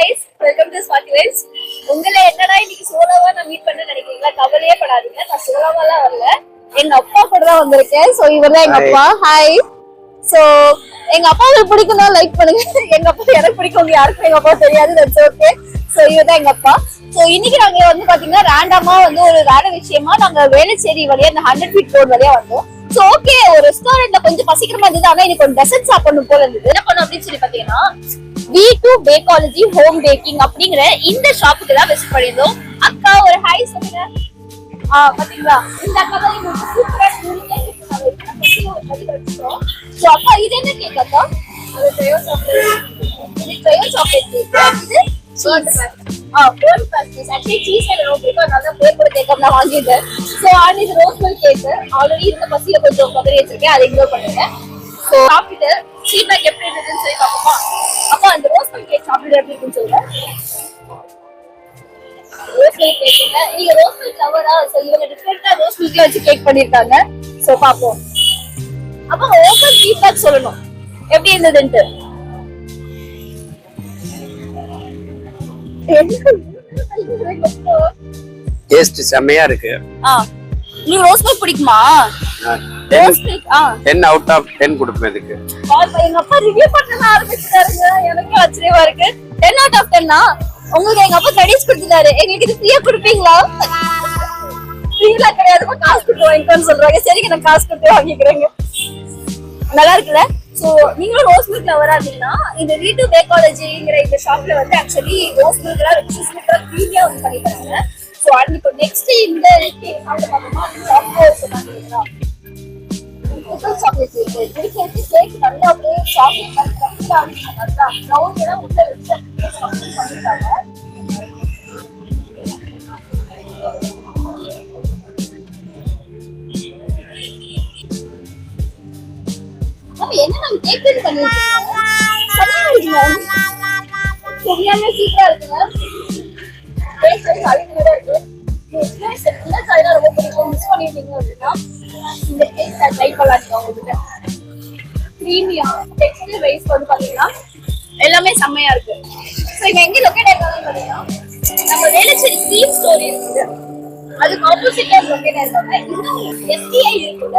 Guys, welcome to Swathi vibes. உங்களை என்னடா இன்னைக்கு சோலோவா நான் மீட் பண்ண நினைக்கிறீங்களா? கவலையே படாதீங்க, நான் சோலோவாலாம் வரல, எங்க அப்பா கூட தான் வந்திருக்கேன். சோ இவர் தான் எங்க அப்பா. ஹாய். சோ எங்க அப்பாவுக்கு பிடிக்கும்னா லைக் பண்ணுங்க. எங்க அப்பா எனக்கு பிடிக்கும், யாருக்கும் எங்க அப்பா தெரியாது, தட்ஸ் ஓகே. சோ இவர் தான் எங்க அப்பா. சோ இன்னைக்கு நாங்க வந்து பாத்தீங்கன்னா ரேண்டமா வந்து ஒரு வேற விஷயமா நாங்க வேளச்சேரி வழியா இந்த 100 feet ரோட் வழியா வந்தோம். சோ ஓகே, ஒரு ரெஸ்டாரண்ட்ல கொஞ்சம் பசிக்கிறமா இருந்தது, ஆனா எனக்கு ஒரு டெசர்ட் சாப்பிடணும் போல இருந்தது. என்ன பண்ணோம் அப்படின்னு சொல்லி பாத்தீங்கன்னா V2 Bakeology ஹோம் பேக்கிங் அப்படிங்கிற இந்த ஷாப்புக்கு தான் விசிட் பண்ணியிருந்தோம். அக்கா ஒரு ஹாய் சொல்லுங்க. பாத்தீங்களா, இந்த அக்கா தான் எங்களுக்கு சூப்பரா சோ அக்கா இது என்ன கேக் அக்கா? அது ட்ரையோ சாக்லேட். இது ட்ரையோ சாக்லேட் கேக். இது சீஸ். கோல்ட் பாஸ்டிஸ். ஆக்சுவலி சீஸ் எனக்கு ரொம்ப பிடிக்கும், அதனால தான் பேப்பர் கேக் நான் வாங்கிட்டேன். சோ அண்ட் இது ரோஸ் மில்க் கேக். ஆல்ரெடி இந்த பசியில கொஞ்சம் பதறி வச்சிருக்கேன், அதை இக்னோர் பண்ணுங்க. சோ சாப்பிட்டு ஃபீட்பேக் எப்படி இருந்துச்சுன்னு சொல்லி பார்ப்போமா? அப்பா அந்த ரோஸ் மில்க் கேக் சாப்பிட்டு எப்படி இருக்குன்னு சொல்லுங்க. ரோஸ் மில்க் கேக்குங்க, நீங்க ரோஸ் மில்க் லவரா? சோ இவங்க டிஃபரெண்டா ரோஸ் மில்க்ல வச்சு கேக் பண்ணிருக்காங்க. சோ பாப்போம். அப்ப ஓபன் ஃபீட்பேக் சொல்லணும், எப்படி இருந்ததுன்னு. டேஸ்ட் செமையா இருக்கு. நீ ரோஸ் மில்க் பிடிக்குமா? ரோஸ் மில்க் 10 out of 10 கொடுப்பேன் இதுக்கு. எங்க அப்பா ரிவ்யூ பண்ண ஆரம்பிச்சிட்டாருங்க, எனக்கு ஆச்சரியமா இருக்கு. 10 out of 10 உங்களுக்கு எங்க அப்பா கிரெடிட்ஸ் கொடுத்துட்டாரு. எங்களுக்கு இது ஃப்ரீயா கொடுப்பீங்களா? ஃப்ரீல கிடையாது, காசு கொடுத்து வாங்கிக்கோன்னு சொல்றாங்க. சரிங்க, நான் காசு கொடுத்து வாங்கிக்கிறேங்க. நல்லா இருக்குல்ல? சோ நீங்களும் ரோஸ் மில்க் லவரா இருந்தீங்கன்னா இந்த V2 Bakeologyங்கிற இந்த ஷாப்ல வந்து ஆக்சுவலி ரோஸ் மில்க்லாம் வச்சு சூப்பரா ஃப்ரீயா வந்து பண்ணி தராங்க. சோ அண்ட் இப்போ நெக்ஸ்ட் இந்த கேக் சாப்பிட பார்த்தோம்னா சாக்லேட் சொன்னாங்க. சாக்லேட் கேக் கேக் நல்லா அப்படியே சாக்லேட் நல்லா ப்ரௌன் எல்லாம் உள்ள வச்சு பண்ணிட்டாங்க. என்ன நம்ம கேக் பண்ணிருக்கோம், சரியான சீக்கிரம் இருக்குங்க. டேஸ்ட் அழிவுறதா இருக்கு. ரொம்ப பிடிக்கும், மிஸ் பண்ணிட்டீங்க அப்படின்னா இந்த கேக் ட்ரை பண்ணலாம். உங்ககிட்ட கிரீமியா டெக்ஸ்டர் வைஸ் வந்து பாத்தீங்கன்னா எல்லாமே செம்மையா இருக்கு. ஸோ இங்க எங்க லொக்கேட் ஆயிருக்காங்கன்னு பாத்தீங்கன்னா நம்ம வேளச்சேரி கிரீம் ஸ்டோர் இருக்குது, அதுக்கு ஆப்போசிட்டா லொக்கேட் ஆயிருக்காங்க. இன்னும் SBI இருக்குல்ல,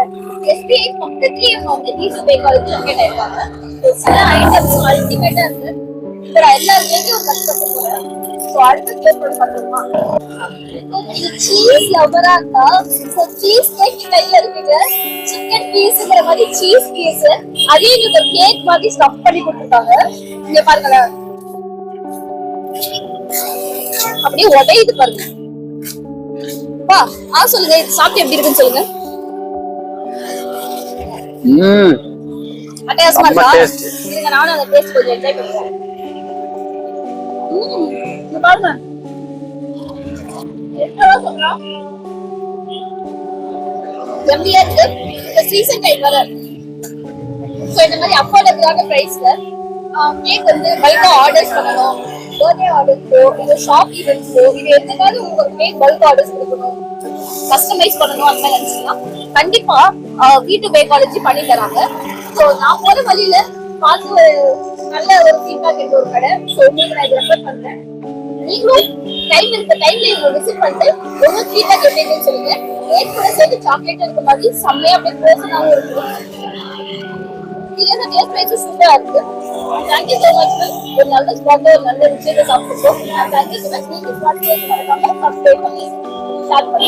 SBI பக்கத்துலயே வந்து V2 Bakeology லொக்கேட் ஆயிருக்காங்க. சில ஐட்டம்ஸ் அல்டிமேட்டா இருக்கு. இப்போ எல்லாருமே ஒரு கஷ்டப்பட்டு போறேன். ஸோ அடுத்த கேக் வந்து பார்த்தோம்னா இது சீஸ் லவரா இருக்கா? ஸோ சீஸ் கேக் கையில இருக்குங்க. சிக்கன் பீஸ்ங்கிற மாதிரி சீஸ் பீஸ், அதையும் இங்க ஒரு கேக் மாதிரி ஸ்டஃப் பண்ணி கொடுத்துருக்காங்க. இங்க பாருங்களேன், அப்படியே உடையுது பாருங்க. சொல்லுங்க, இது சாப்பிட்டு எப்படி இருக்குன்னு சொல்லுங்க. அட்டகாசமா இருக்கா? இதுங்க நானும் அந்த டேஸ்ட் கொஞ்சம் என்ஜாய் பண்ணுவேன். பாருங்க எவ்வளவு சொல்றோம், எம்டியா இருக்கு. இந்த சீசன் டைம் வர சோ இந்த மாதிரி அஃபோர்டபிளான பிரைஸ்ல கேக் வந்து பல்கா ஆர்டர்ஸ் பண்ணணும். பர்த்டே ஆர்டர்ஸோ இல்லை ஷாப் ஈவெண்ட்ஸோ இது எதுக்காவது உங்க கேக் பல்க் ஆர்டர்ஸ் கொடுக்கணும், கஸ்டமைஸ் பண்ணணும் அந்த மாதிரி நினைச்சீங்கன்னா கண்டிப்பா V2 Bakeology பண்ணி தராங்க. ஸோ நான் போற வழியில பார்த்து நல்ல ஒரு ஃபீட்பேக் இருக்க ஒரு கடை. ஸோ உங்களுக்கு நான் இதை ரெஃபர் பண்றேன். நீங்களும் டைம் இருக்க டைம்ல இவங்க விசிட் பண்ணிட்டு உங்களுக்கு ஃபீட்பேக் எப்படி இருக்குன்னு சொல்லுங்க. கேக் கூட சேர்த்து சாக்லேட் இருக்க மாதிரி செம்மையா அப்படியே பர்சனாகவும் இருக்கு. இதுல டேஸ்ட் வைஸ் சூப்பரா இருக்கு. Thank you so much. ஒரு நல்ல ஸ்பாட்ல ஒரு நல்ல விஷயத்தை சாப்பிட்டுருக்கோம். Thank you so much. நீங்க சப்ஸ்கிரைப் பண்ணி ஷேர் பண்ணி